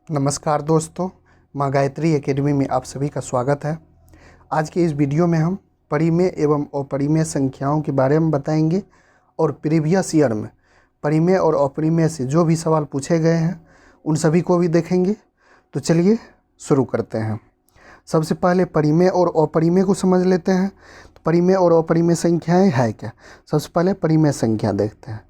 नमस्कार दोस्तों, माँ गायत्री एकेडमी में आप सभी का स्वागत है। आज के इस वीडियो में हम परिमेय एवं अपरिमेय संख्याओं के बारे में बताएंगे और प्रीवियस ईयर में परिमेय और अपरिमेय से जो भी सवाल पूछे गए हैं उन सभी को भी देखेंगे। तो चलिए शुरू करते हैं। सबसे पहले परिमेय और अपरिमेय को समझ लेते हैं। तो परिमेय और अपरिमेय संख्याएँ है क्या? सबसे पहले परिमेय संख्या देखते हैं।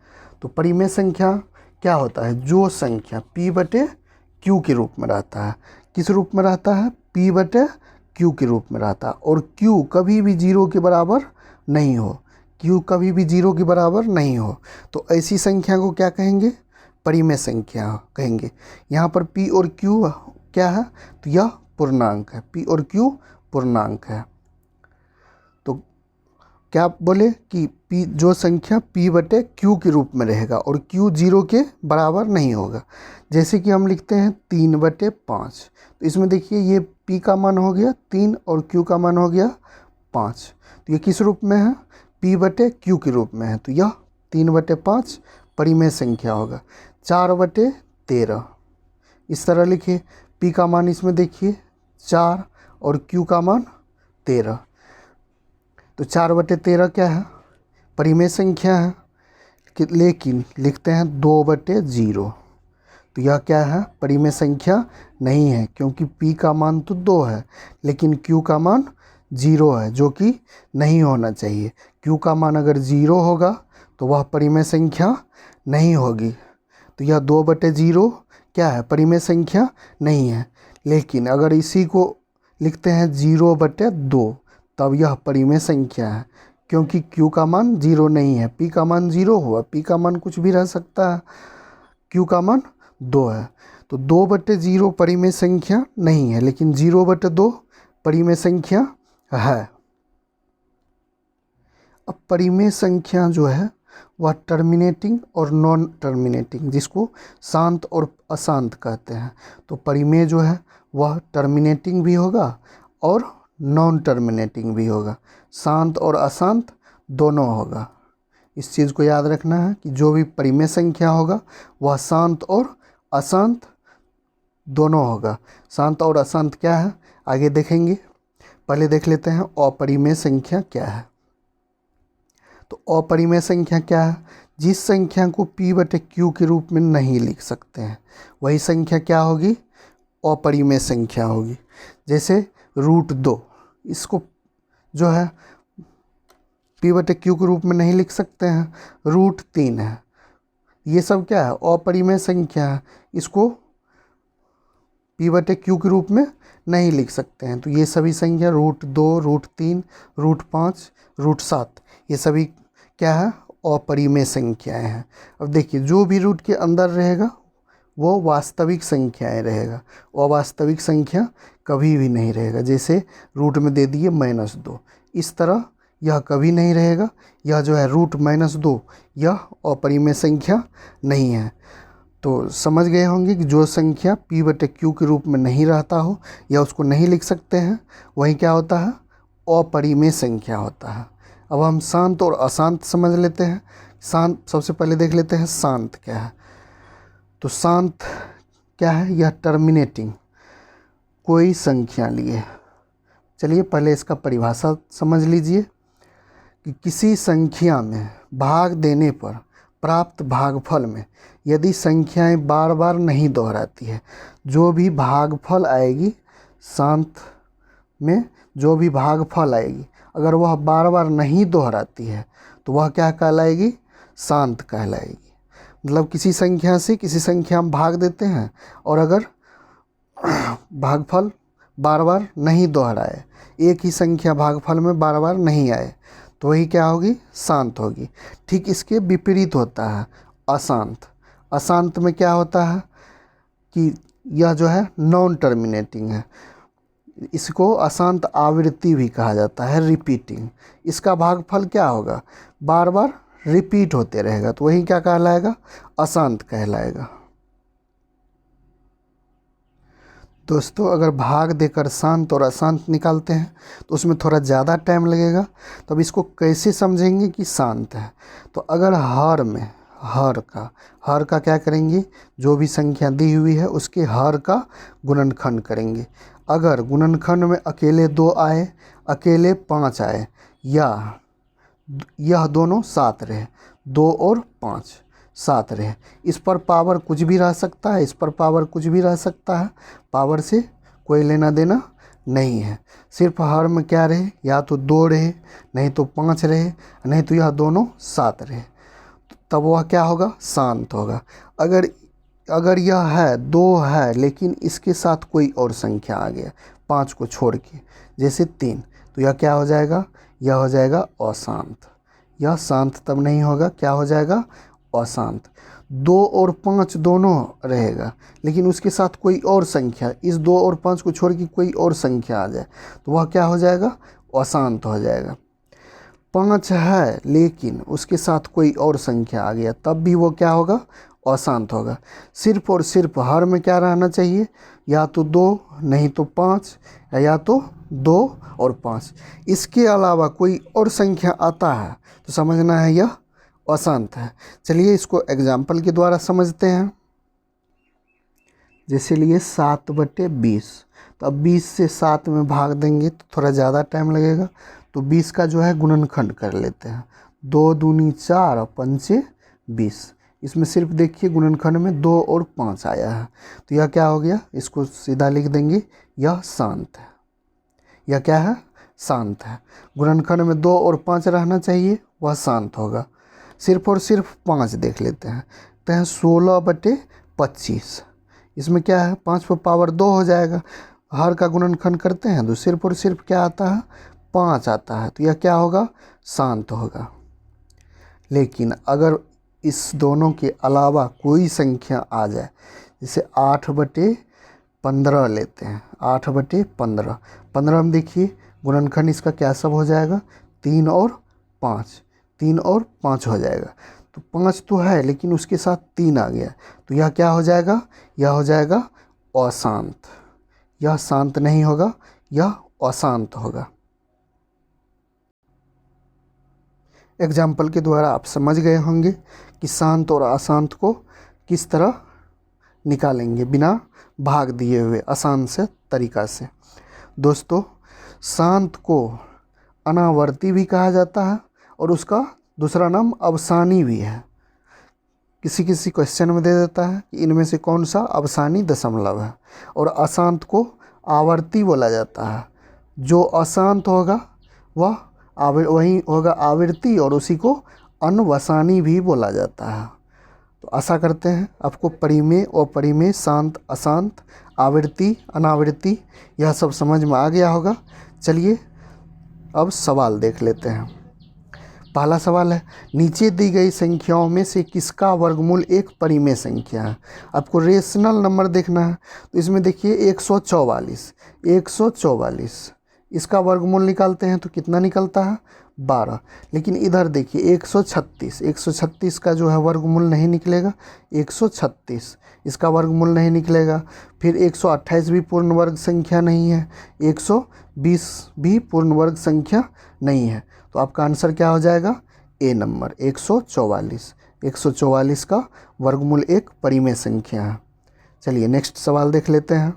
तो परिमेय संख्या क्या होता है? जो संख्या P/Q के रूप में रहता है। किस रूप में रहता है? P/Q के रूप में रहता है और Q कभी भी 0 के बराबर नहीं हो। Q कभी भी 0 के बराबर नहीं हो तो ऐसी संख्या को क्या कहेंगे? परिमेय संख्या कहेंगे। यहाँ पर P और Q क्या है? तो यह पूर्णांक है। P और Q पूर्णांक है। तो क्या बोले कि P जो संख्या P/Q के रूप में रहेगा और Q 0 के बराबर नहीं होगा। जैसे कि हम लिखते हैं 3/5। तो इसमें देखिए ये P का मान हो गया 3 और Q का मान हो गया 5। तो ये किस रूप में है? P/Q के रूप में है। तो यह 3/5 परिमेय संख्या होगा। 4/13 इस तरह लिखिए। P का मान इसमें देखिए 4 और Q का मान 13। तो 4/13 क्या है? परिमेय संख्या है। लेकिन लिखते हैं 2/0। तो यह क्या है? परिमेय संख्या नहीं है क्योंकि P का मान तो 2 है लेकिन Q का मान 0 है, जो कि नहीं होना चाहिए। Q का मान अगर 0 होगा तो वह परिमेय संख्या नहीं होगी। तो यह 2/0 क्या है? परिमेय संख्या नहीं है। लेकिन अगर इसी को लिखते हैं 0/2 तब यह परिमेय संख्या है क्योंकि Q का मान 0 नहीं है। P का मान 0 हुआ, P का मान कुछ भी रह सकता है, Q का मान 2 है। तो 2/0 परिमेय संख्या नहीं है लेकिन 0/2 परिमेय संख्या है। अब परिमेय संख्या जो है वह टर्मिनेटिंग और नॉन टर्मिनेटिंग, जिसको शांत और अशांत कहते हैं। तो परिमेय जो है वह टर्मिनेटिंग भी होगा और नॉन टर्मिनेटिंग भी होगा। शांत और अशांत दोनों होगा। इस चीज़ को याद रखना है कि जो भी परिमेय संख्या होगा वह शांत और अशांत दोनों होगा। शांत और अशांत क्या है आगे देखेंगे। पहले देख लेते हैं अपरिमेय संख्या क्या है। तो अपरिमेय संख्या क्या है? जिस संख्या को P/Q के रूप में नहीं लिख सकते हैं वही संख्या क्या होगी? अपरिमेय संख्या होगी। जैसे √2, इसको जो है P/Q के रूप में नहीं लिख सकते हैं। √3 है, ये सब क्या है? अपरिमेय संख्या है। इसको P/Q के रूप में नहीं लिख सकते हैं। तो ये सभी संख्या √2, √3, √5, √7 ये सभी क्या है? अपरिमेय संख्याएं हैं। अब देखिए जो भी रूट के अंदर रहेगा वो वास्तविक संख्याएं रहेगा, अवास्तविक संख्या कभी भी नहीं रहेगा। जैसे रूट में दे दिए -2, इस तरह यह कभी नहीं रहेगा। यह जो है √-2 यह अपरिमेय संख्या नहीं है। तो समझ गए होंगे कि जो संख्या P/Q के रूप में नहीं रहता हो या उसको नहीं लिख सकते हैं वही क्या होता है? अपरिमेय संख्या होता है। अब हम शांत और अशांत समझ लेते हैं। शांत सबसे पहले देख लेते हैं शांत क्या है। तो शांत क्या है? यह टर्मिनेटिंग कोई संख्या लिए। चलिए पहले इसका परिभाषा समझ लीजिए कि किसी संख्या में भाग देने पर प्राप्त भागफल में यदि संख्याएं बार बार नहीं दोहराती है, जो भी भागफल आएगी शांत में, जो भी भागफल आएगी अगर वह बार बार नहीं दोहराती है तो वह क्या कहलाएगी? शांत कहलाएगी। मतलब किसी संख्या से किसी संख्या में भाग देते हैं और अगर भागफल बार बार नहीं दोहराए, एक ही संख्या भागफल में बार बार नहीं आए तो वही क्या होगी? शांत होगी। ठीक इसके विपरीत होता है अशांत। अशांत में क्या होता है कि यह जो है नॉन टर्मिनेटिंग है। इसको अशांत आवृत्ति भी कहा जाता है, रिपीटिंग। इसका भागफल क्या होगा? बार बार रिपीट होते रहेगा तो वही क्या कहलाएगा? अशांत कहलाएगा। दोस्तों अगर भाग देकर शांत और अशांत निकालते हैं तो उसमें थोड़ा ज़्यादा टाइम लगेगा। तो अब इसको कैसे समझेंगे कि शांत है? तो अगर हर का क्या करेंगे, जो भी संख्या दी हुई है उसके हर का गुणनखंड करेंगे। अगर गुणनखंड में अकेले 2 आए, अकेले 5 आए, या यह दोनों 7 रहे, 2 और 5 7 रहे, इस पर पावर कुछ भी रह सकता है, इस पर पावर कुछ भी रह सकता है, पावर से कोई लेना देना नहीं है। सिर्फ हर में क्या रहे, या तो 2 रहे, नहीं तो 5 रहे, नहीं तो यह दोनों 7 रहे, तब वह क्या होगा, शांत होगा। अगर यह है 2 है लेकिन इसके साथ कोई और संख्या आ गया 5 को छोड़ के, जैसे 3, तो यह क्या हो जाएगा, यह हो जाएगा अशांत। यह शांत तब नहीं होगा, क्या हो जाएगा, अशांत। 2 और 5 दोनों रहेगा लेकिन उसके साथ कोई और संख्या, इस 2 और 5 को छोड़ के कोई और संख्या आ जाए तो वह क्या हो जाएगा, अशांत हो जाएगा। 5 है लेकिन उसके साथ कोई और संख्या आ गया तब भी वो क्या होगा, अशांत होगा। सिर्फ और सिर्फ हर में क्या रहना चाहिए, या तो 2 नहीं तो 5, या तो 2 और 5। इसके अलावा कोई और संख्या आता है तो समझना है यह अशांत है। चलिए इसको एग्जाम्पल के द्वारा समझते हैं। जैसे लिए 7/20, तो अब 20 से 7 में भाग देंगे तो थोड़ा ज़्यादा टाइम लगेगा, तो 20 का जो है गुणनखंड कर लेते हैं। 2 दूनी 4 और 5 20। इसमें सिर्फ देखिए गुणनखंड में 2 और 5 आया है, तो यह क्या हो गया, इसको सीधा लिख देंगे, यह शांत है। यह क्या है, शांत है। गुणनखंड में 2 और 5 रहना चाहिए, वह शांत होगा। सिर्फ और सिर्फ 5 देख लेते हैं, तो है 16/25। इसमें क्या है, 5 पर पावर 2 हो जाएगा, हर का गुणनखंड करते हैं तो सिर्फ और सिर्फ क्या आता है, 5 आता है, तो यह क्या होगा, शांत होगा। लेकिन अगर इस दोनों के अलावा कोई संख्या आ जाए, जैसे 8/15 लेते हैं, 8/15, 15 में देखिए गुणनखंड इसका क्या सब हो जाएगा, 3 और 5, 3 और 5 हो जाएगा। तो 5 तो है लेकिन उसके साथ 3 आ गया, तो यह क्या हो जाएगा, यह हो जाएगा अशांत। यह शांत नहीं होगा, यह अशांत होगा। एग्जाम्पल के द्वारा आप समझ गए होंगे कि शांत और अशांत को किस तरह निकालेंगे बिना भाग दिए हुए, आसान से तरीका से। दोस्तों, शांत को अनावर्ती भी कहा जाता है और उसका दूसरा नाम अवसानी भी है। किसी किसी क्वेश्चन में दे देता है कि इनमें से कौन सा अवसानी दशमलव है। और अशांत को आवर्ती बोला जाता है। जो अशांत होगा वह वही होगा आवृत्ति, और उसी को अनवसानी भी बोला जाता है। तो आशा करते हैं आपको परिमेय, अपरिमेय, शांत, अशांत, आवृत्ति, अनावृत्ति यह सब समझ में आ गया होगा। चलिए अब सवाल देख लेते हैं। पहला सवाल है, नीचे दी गई संख्याओं में से किसका वर्गमूल एक परिमेय संख्या है। आपको रेशनल नंबर देखना है, तो इसमें देखिए 144 इसका वर्गमूल निकालते हैं तो कितना निकलता है, 12। लेकिन इधर देखिए 136 का जो है वर्गमूल नहीं निकलेगा, 136 इसका वर्गमूल नहीं निकलेगा। फिर 128 भी पूर्ण वर्ग संख्या नहीं है, 120 भी पूर्ण वर्ग संख्या नहीं है। तो आपका आंसर क्या हो जाएगा, ए नंबर 144। 144 का वर्गमूल एक परिमेय संख्या है। चलिए नेक्स्ट सवाल देख लेते हैं।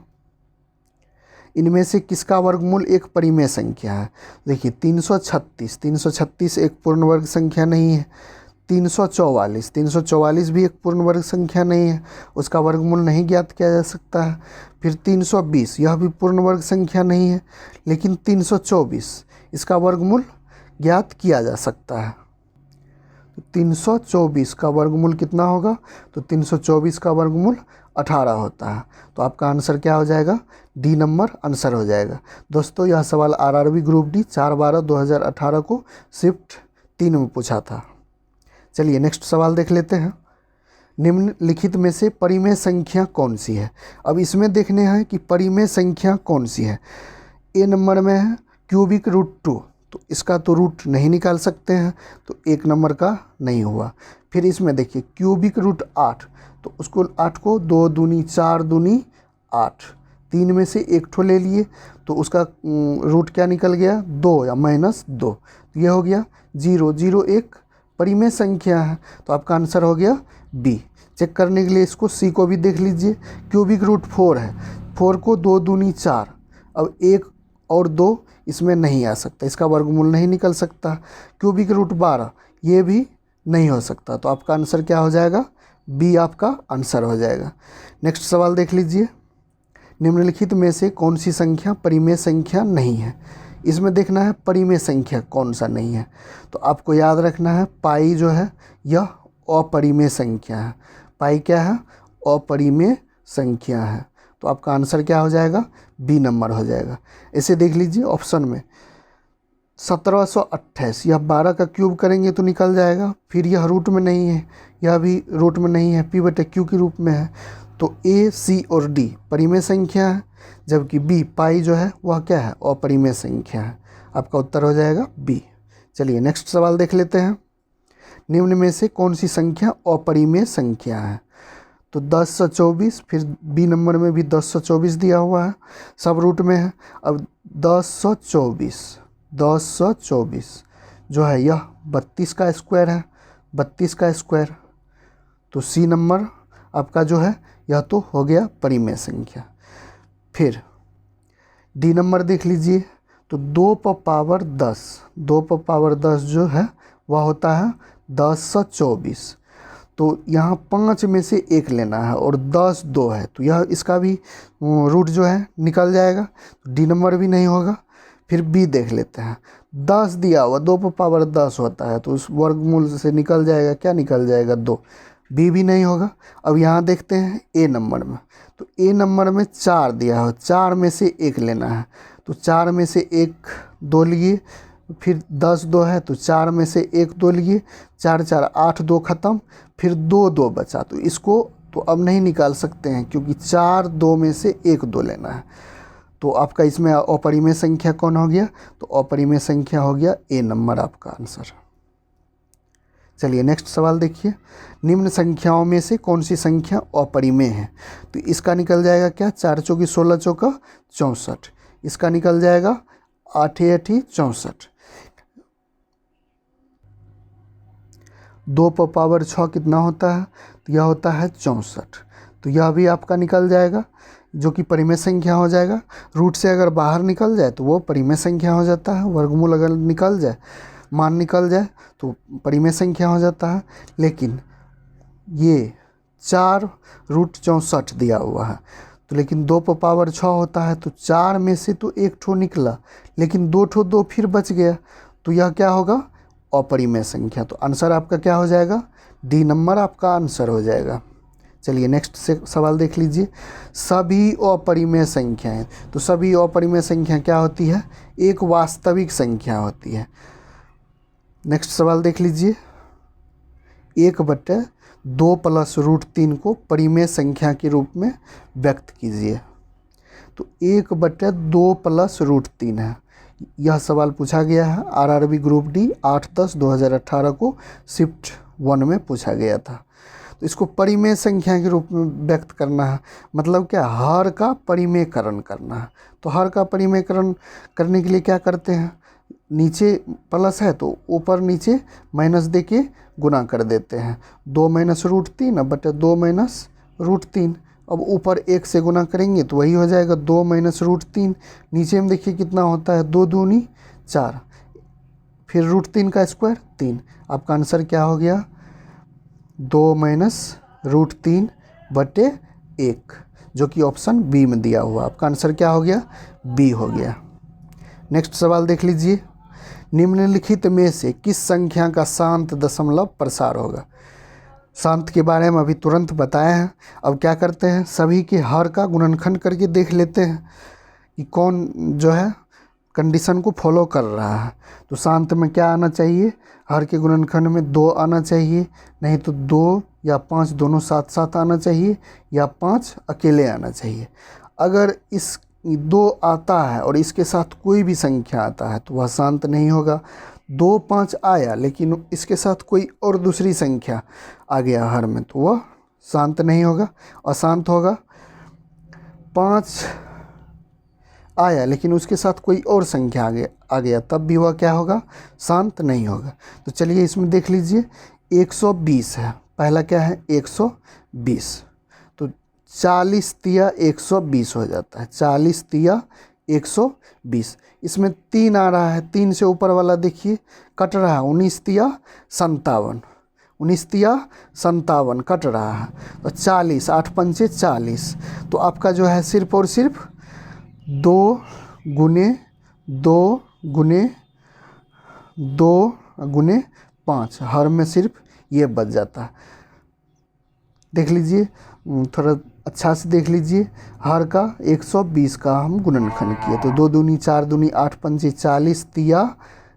इनमें से किसका वर्गमूल एक परिमेय संख्या है। देखिए 336 एक पूर्ण वर्ग संख्या नहीं है। 344 भी एक पूर्ण वर्ग संख्या नहीं है, उसका वर्गमूल नहीं ज्ञात किया जा सकता है। फिर 320 यह भी पूर्ण वर्ग संख्या नहीं है, लेकिन 324 इसका वर्गमूल ज्ञात किया जा सकता है। तो 324 का वर्गमूल कितना होगा, तो 324 का वर्गमूल 18 होता है। तो आपका आंसर क्या हो जाएगा, डी नंबर आंसर हो जाएगा। दोस्तों, यह सवाल आरआरबी ग्रुप डी 4/12/2018 को शिफ्ट 3 में पूछा था। चलिए नेक्स्ट सवाल देख लेते हैं। निम्नलिखित में से परिमेय संख्या कौन सी है। अब इसमें देखने हैं कि परिमेय संख्या कौन सी है। ए नंबर में है क्यूबिक रूट 2, तो इसका तो रूट नहीं निकाल सकते हैं, तो 1 नंबर का नहीं हुआ। फिर इसमें देखिए क्यूबिक रूट 8, तो उसको 8 को 2 दूनी 4 दूनी 8, 3 में से एक ठो ले लिए, तो उसका रूट क्या निकल गया, 2 या -2। तो ये हो गया 0 0 1 परिमेय संख्या है, तो आपका आंसर हो गया बी। चेक करने के लिए इसको सी को भी देख लीजिए। क्यूबिक रूट 4 है, 4 को 2 दूनी 4, अब 1 और 2 इसमें नहीं आ सकता, इसका वर्गमूल नहीं निकल सकता। क्यूबिक रूट 12 ये भी नहीं हो सकता, तो आपका आंसर क्या हो जाएगा, बी आपका आंसर हो जाएगा। नेक्स्ट सवाल देख लीजिए। निम्नलिखित में से कौन सी संख्या परिमेय संख्या नहीं है। इसमें देखना है परिमेय संख्या कौन सा नहीं है, तो आपको याद रखना है पाई जो है यह अपरिमेय संख्या है। पाई क्या है, अपरिमेय संख्या है, तो आपका आंसर क्या हो जाएगा, बी नंबर हो जाएगा। इसे देख लीजिए ऑप्शन में 1728, यह 12 का क्यूब करेंगे तो निकल जाएगा। फिर यह रूट में नहीं है, यह भी रूट में नहीं है, पी बटे क्यू के रूप में है, तो ए, सी और डी परिमेय संख्या है, जबकि बी पाई जो है वह क्या है, अपरिमेय संख्या है। आपका उत्तर हो जाएगा बी। चलिए नेक्स्ट सवाल देख लेते हैं। निम्न में से कौन सी संख्या अपरिमेय संख्या है, तो 1024, फिर बी नंबर में भी 1024 दिया हुआ है, सब रूट में है। अब 1024 जो है यह 32 का स्क्वायर है, 32 का स्क्वायर, तो सी नंबर आपका जो है यह तो हो गया परिमेय संख्या। फिर डी नंबर देख लीजिए, तो 2 पर पावर 10, 2 पर पावर 10 जो है वह होता है 1024, तो यहाँ 5 में से 1 लेना है और 10 2 है, तो यह इसका भी रूट जो है निकल जाएगा, तो डी नंबर भी नहीं होगा। फिर बी देख लेते हैं, 10 दिया हुआ, 2 पर पावर 10 होता है, तो उस वर्गमूल से निकल जाएगा, क्या निकल जाएगा, 2, बी भी नहीं होगा। अब यहाँ देखते हैं ए नंबर में, तो ए नंबर में 4 दिया हो, 4 में से 1 लेना है, तो 4 में से 1 2 लिए, फिर 10 2 है, तो 4 में से 1 2 लिए, 4 4 8, 2 ख़त्म, फिर 2 2 बचा, तो इसको तो अब नहीं निकाल सकते हैं क्योंकि 4 2 में से 1 2 लेना है, तो आपका इसमें अपरिमेय संख्या कौन हो गया, तो अपरिमेय संख्या हो गया ए नंबर आपका आंसर। चलिए नेक्स्ट सवाल देखिए। निम्न संख्याओं में से कौन सी संख्या अपरिमेय है, तो इसका निकल जाएगा क्या, 4 चौकी 16 चौका 64, इसका निकल जाएगा 8 8 64, 2 पर पावर 6 कितना होता है, तो यह होता है 64, तो यह भी आपका निकल जाएगा जो कि परिमेय संख्या हो जाएगा। रूट से अगर बाहर निकल जाए तो वो परिमेय संख्या हो जाता है, वर्गमूल अगर निकल जाए, मान निकल जाए तो परिमेय संख्या हो जाता है। लेकिन ये 4 रूट 64 दिया हुआ है, तो लेकिन 2 पर पावर 6 होता है, तो 4 में से तो 1 ठो निकला, लेकिन 2 ठो 2 फिर बच गया, तो यह क्या होगा, अपरिमेय संख्या। तो आंसर आपका क्या हो जाएगा, डी नंबर आपका आंसर हो जाएगा। चलिए नेक्स्ट से सवाल देख लीजिए। सभी अपरिमेय संख्याएं, तो सभी अपरिमेय संख्या क्या होती है, एक वास्तविक संख्या होती है। नेक्स्ट सवाल देख लीजिए। 1/2 प्लस रूट 3 को परिमेय संख्या के रूप में व्यक्त कीजिए, तो 1/2 प्लस रूट 3 है। यह सवाल पूछा गया है आरआरबी ग्रुप डी 8/10/2018 को शिफ्ट 1 में पूछा गया था। तो इसको परिमेय संख्या के रूप में व्यक्त करना है, मतलब क्या, हर का परिमेयकरण करना है। तो हर का परिमेयकरण करने के लिए क्या करते हैं, नीचे प्लस है तो ऊपर नीचे माइनस दे के गुना कर देते हैं। 2 माइनस रूट 3 अब बटे 2 माइनस रूट 3, अब ऊपर 1 से गुना करेंगे तो वही हो जाएगा 2 माइनस रूट 3। नीचे में देखिए कितना होता है, 2 दूनी 4, फिर रूट 3 का स्क्वायर 3। आपका आंसर क्या हो गया, 2 माइनस रूट 3 बटे 1, जो कि ऑप्शन बी में दिया हुआ। आपका आंसर क्या हो गया, बी हो गया। नेक्स्ट सवाल देख लीजिए। निम्नलिखित में से किस संख्या का शांत दशमलव प्रसार होगा। शांत के बारे में अभी तुरंत बताया है। अब क्या करते हैं, सभी के हर का गुणनखंड करके देख लेते हैं कि कौन जो है कंडीशन को फॉलो कर रहा है। तो शांत में क्या आना चाहिए, हर के गुणनखंड में 2 आना चाहिए, नहीं तो 2 या 5 दोनों साथ साथ आना चाहिए, या 5 अकेले आना चाहिए। अगर इस 2 आता है और इसके साथ कोई भी संख्या आता है तो वह शांत नहीं होगा। 2 5 आया लेकिन इसके साथ कोई और दूसरी संख्या आ गया हर में, तो वह शांत नहीं होगा, अशांत होगा। 5 आया लेकिन उसके साथ कोई और संख्या आ गया तब भी वह क्या होगा, शांत नहीं होगा। तो चलिए इसमें देख लीजिए 120 है, पहला क्या है 120, तो 40 तिया 120 हो जाता है, 40 तिया 120। इसमें 3 आ रहा है, 3 से ऊपर वाला देखिए कट रहा है, 19 तिया 57, 19 तिया 57 कट रहा है, तो 40, 8 पंचे 40, तो आपका जो है सिर्फ और सिर्फ 2 गुने 2 गुने 2 गुने 5, हर में सिर्फ ये बच जाता है। देख लीजिए थोड़ा अच्छा से देख लीजिए, हर का 120 का हम गुणनखंड किए, तो 2 दूनी 4 दूनी 8 पंचे 40 तिया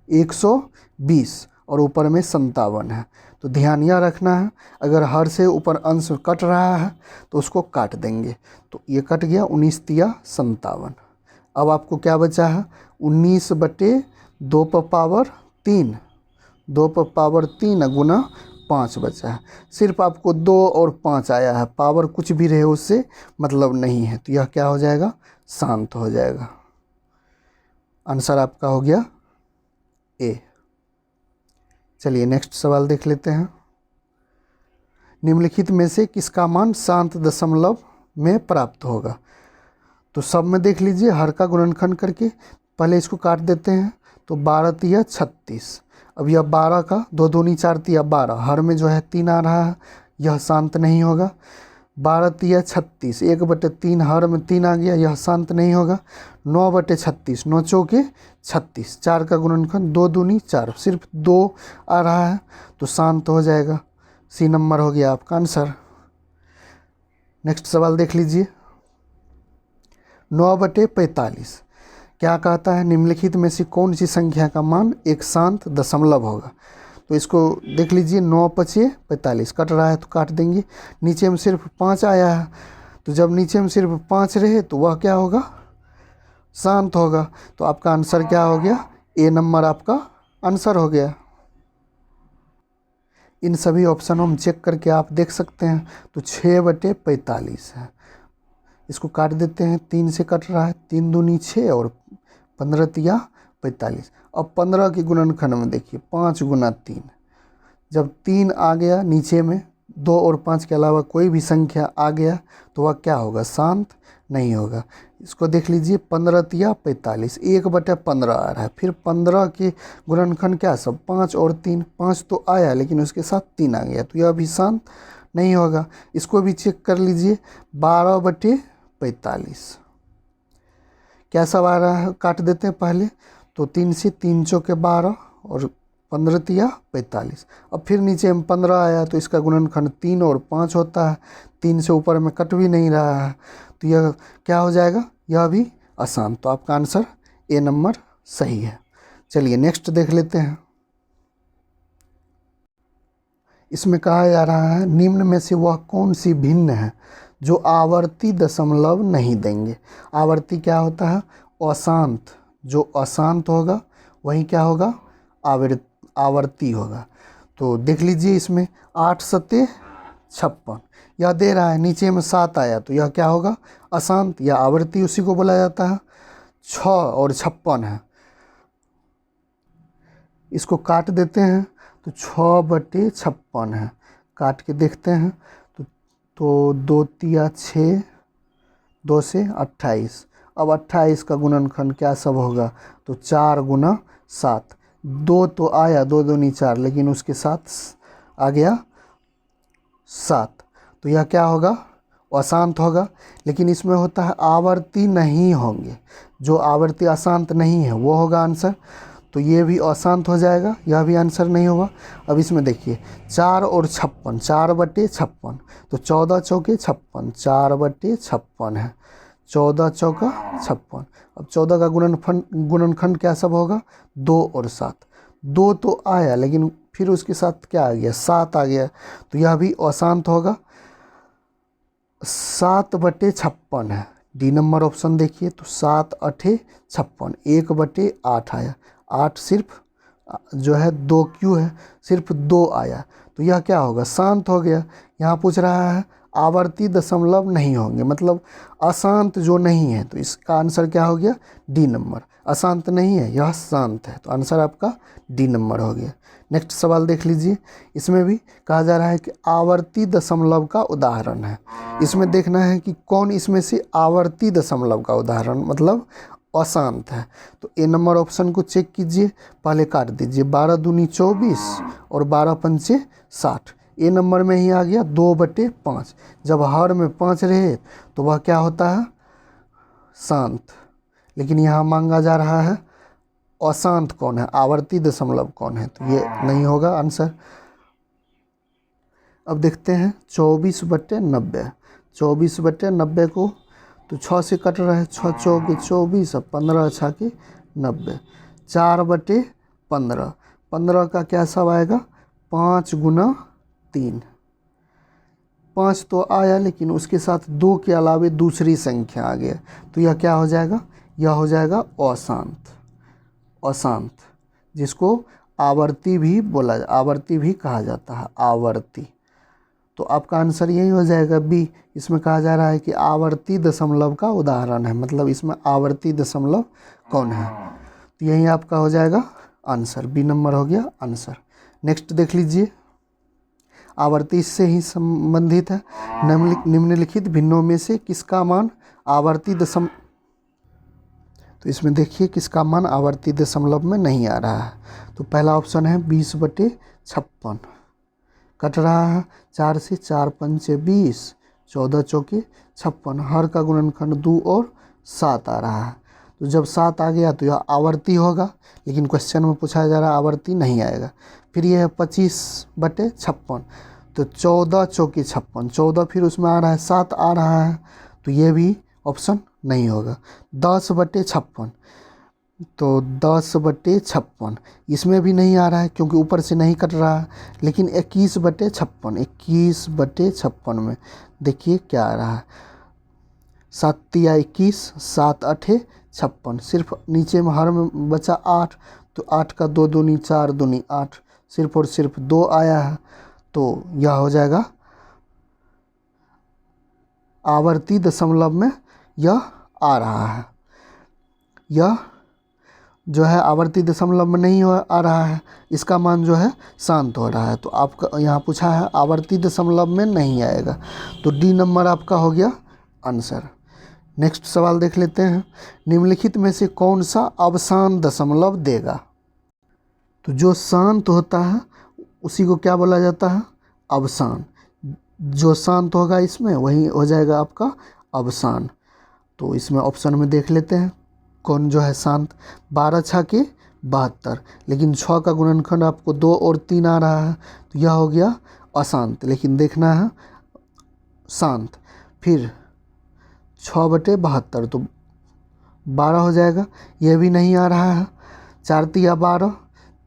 120 और ऊपर में 57 है। तो ध्यान यह रखना है, अगर हर से ऊपर अंश कट रहा है तो उसको काट देंगे, तो ये कट गया 19 तिया 57। अब आपको क्या बचा है 19/2 पर पावर 3, 2 पर पावर 3 गुना 5 बचा है। सिर्फ आपको 2 और 5 आया है, पावर कुछ भी रहे उससे मतलब नहीं है, तो यह क्या हो जाएगा, शांत हो जाएगा। आंसर आपका हो गया ए। चलिए नेक्स्ट सवाल देख लेते हैं। निम्नलिखित में से किसका मान शांत दशमलव में प्राप्त होगा। तो सब में देख लीजिए, हर का गुणनखंड करके पहले इसको काट देते हैं, तो 12 तिया 36। अब यह 12 का 2 दूनी 4 तिया 12, हर में जो है 3 आ रहा है, यह शांत नहीं होगा। 12 तिया 36, 1/3 हर में 3 आ गया, यह शांत नहीं होगा। 9/36, 9 चौके 36, 4 का गुणनखंड 2 दूनी 4, सिर्फ 2 आ रहा है तो शांत हो जाएगा। सी नंबर हो गया आपका आंसर। नेक्स्ट सवाल देख लीजिए। 9/45 क्या कहता है, निम्नलिखित में से कौन सी संख्या का मान एक शांत दशमलव होगा। तो इसको देख लीजिए, 9 पचे 45 कट रहा है तो काट देंगे। नीचे में सिर्फ 5 आया है, तो जब नीचे में सिर्फ 5 रहे तो वह क्या होगा, शांत होगा। तो आपका आंसर क्या हो गया, ए नंबर आपका आंसर हो गया। इन सभी ऑप्शन हम चेक करके आप देख सकते हैं। तो 6/45 है, इसको काट देते हैं, 3 से कट रहा है, 3 दूनी 6 और 15 तिया 45। अब 15 के गुणनखंड में देखिए 5 गुना 3, जब 3 आ गया नीचे में, 2 और 5 के अलावा कोई भी संख्या आ गया तो वह क्या होगा, शांत नहीं होगा। इसको देख लीजिए, 15 तिया 45, 1/15 आ रहा है, फिर 15 के गुणनखंड क्या सब 5 और 3, 5 तो आया लेकिन उसके साथ 3 आ गया, तो यह भी शांत नहीं होगा। इसको भी चेक कर लीजिए, 12/45 क्या सब आ रहा है, काट देते हैं पहले, तो 3 से 3 चौके 12 और 15 तिया 45। अब फिर नीचे में 15 आया तो इसका गुणनखंड 3 और 5 होता है, 3 से ऊपर में कट भी नहीं रहा है, तो यह क्या हो जाएगा, यह भी अशांत। तो आपका आंसर ए नंबर सही है। चलिए नेक्स्ट देख लेते हैं। इसमें कहा जा रहा है, निम्न में से वह कौन सी भिन्न है जो आवर्ती दशमलव नहीं देंगे। आवर्ती क्या होता है, अशांत, जो अशांत होगा वही क्या होगा, आवर्ती होगा। तो देख लीजिए, इसमें 8 सत्ते 56 यह दे रहा है, नीचे में 7 आया तो यह क्या होगा, अशांत या आवर्ती उसी को बोला जाता है। 6 और 56 है, इसको काट देते हैं, तो 6/56 है, काट के देखते हैं, तो 2 तिया 6, 2 से 28। अब 28 का गुणनखंड क्या सब होगा, तो 4 गुना 7, 2 तो आया, 2 दूनी 4, लेकिन उसके साथ आ गया 7, तो यह क्या होगा, अशांत होगा। लेकिन इसमें होता है आवर्ती नहीं होंगे, जो आवर्ती अशांत नहीं है वो होगा आंसर, तो ये भी अशांत हो जाएगा, यह भी आंसर नहीं होगा। अब इसमें देखिए 4 और 56, 4/56, तो 14 चौके 56, 4/56 है, 14 चौका 56। अब 14 का गुणनखंड क्या सब होगा, 2 और 7, 2 तो आया लेकिन फिर उसके साथ क्या आ गया, 7 आ गया, तो यह भी अशांत होगा। 7/56 है, डी नंबर ऑप्शन देखिए, तो 7 8 56, 1/8 आया, 8 सिर्फ जो है 2 क्यों है, सिर्फ 2 आया, तो यह क्या होगा, शांत हो गया। यहाँ पूछ रहा है आवर्ती दशमलव नहीं होंगे, मतलब अशांत जो नहीं है, तो इसका आंसर क्या हो गया? D number. अशांत नहीं है, यह शांत है, तो आंसर आपका डी नंबर हो गया। नेक्स्ट सवाल देख लीजिए। इसमें भी कहा जा रहा है कि आवर्ती दशमलव का उदाहरण है। इसमें देखना है कि कौन इसमें से आवर्ती दशमलव का उदाहरण मतलब अशांत है। तो ए नंबर ऑप्शन को चेक कीजिए, पहले काट दीजिए। 12 दूनी 24 और 12 पंचे 60। ए नंबर में ही आ गया 2/5। जब हर में 5 रहे तो वह क्या होता है? शांत। लेकिन यहाँ मांगा जा रहा है अशांत कौन है, आवर्ती दशमलव कौन है, तो ये नहीं होगा आंसर। अब देखते हैं 24/90। 24/90 को तो 6 से कट रहा है, 6 चौके 24 और 15 छाके 90। 4/15। 15 का क्या सब आएगा? 5 गुना 3। 5 तो आया, लेकिन उसके साथ 2 के अलावे दूसरी संख्या आ गया, तो यह क्या हो जाएगा? यह हो जाएगा अशांत। अशांत, जिसको आवर्ती भी बोला, आवर्ती भी कहा जाता है, आवर्ती। तो आपका आंसर यही हो जाएगा बी। इसमें कहा जा रहा है कि आवर्ती दशमलव का उदाहरण है, मतलब इसमें आवर्ती दशमलव कौन है, तो यही आपका हो जाएगा आंसर। बी नंबर हो गया आंसर। नेक्स्ट देख लीजिए। आवर्ती इससे ही संबंधित है। निम्नलिखित भिन्नों में से किसका मान आवर्ती दशम, तो इसमें देखिए किसका मान आवर्ती दशमलव में नहीं आ रहा है। तो पहला ऑप्शन है 20/56। कट रहा है 4 से, 4 पंचे 20, 14 चौके 56। हर का गुणनखंड 2 और 7 आ रहा है। तो जब 7 आ गया तो यह आवर्ती होगा, लेकिन क्वेश्चन में पूछा जा रहा है आवर्ती नहीं आएगा। फिर यह है 25/56, तो 14 चौके 56। 14 फिर उसमें आ रहा है 7 आ रहा है, तो ये भी ऑप्शन नहीं होगा। 10/56, तो 10/56 इसमें भी नहीं आ रहा है क्योंकि ऊपर से नहीं कट रहा है। लेकिन 21/56, 21/56 में देखिए क्या आ रहा है? 7 तिया 21, 7 8 56। सिर्फ नीचे में हर में बचा 8, तो 8 का 2 दूनी 4 दूनी 8, सिर्फ और सिर्फ 2 आया है, तो यह हो जाएगा आवर्ती दशमलव में यह आ रहा है। यह जो है आवर्ती दशमलव में नहीं आ रहा है, इसका मान जो है शांत हो रहा है। तो आपका यहाँ पूछा है आवर्ती दशमलव में नहीं आएगा, तो डी नंबर आपका हो गया आंसर। नेक्स्ट सवाल देख लेते हैं। निम्नलिखित में से कौन सा अवसान दशमलव देगा? तो जो शांत होता है उसी को क्या बोला जाता है? अवसान। जो शांत होगा इसमें वही हो जाएगा आपका अवसान। तो इसमें ऑप्शन में देख लेते हैं कौन जो है शांत। 12 छाके 72, लेकिन 6 का गुणनखंड आपको 2 और 3 आ रहा है, तो यह हो गया अशांत। लेकिन देखना है शांत। फिर 6/72, तो 12 हो जाएगा, यह भी नहीं आ रहा है। 4 तिया 12,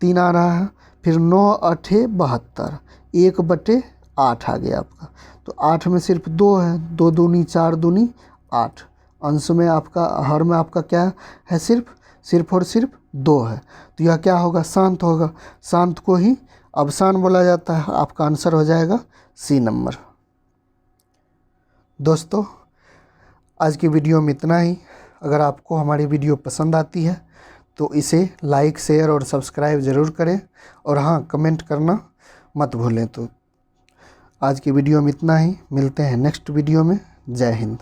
3 आ रहा है। फिर 9 8 72, 1/8 आ गया आपका। तो 8 में सिर्फ 2 है, 2 दूनी 4 दूनी 8। अंश में आपका, हर में आपका क्या है? सिर्फ और सिर्फ 2 है, तो यह क्या होगा? शांत होगा। शांत को ही अवसान बोला जाता है। आपका आंसर हो जाएगा सी नंबर। दोस्तों, आज की वीडियो में इतना ही। अगर आपको हमारी वीडियो पसंद आती है तो इसे लाइक, शेयर और सब्सक्राइब ज़रूर करें, और हाँ, कमेंट करना मत भूलें। तो आज की वीडियो में इतना ही, मिलते हैं नेक्स्ट वीडियो में। जय हिंद।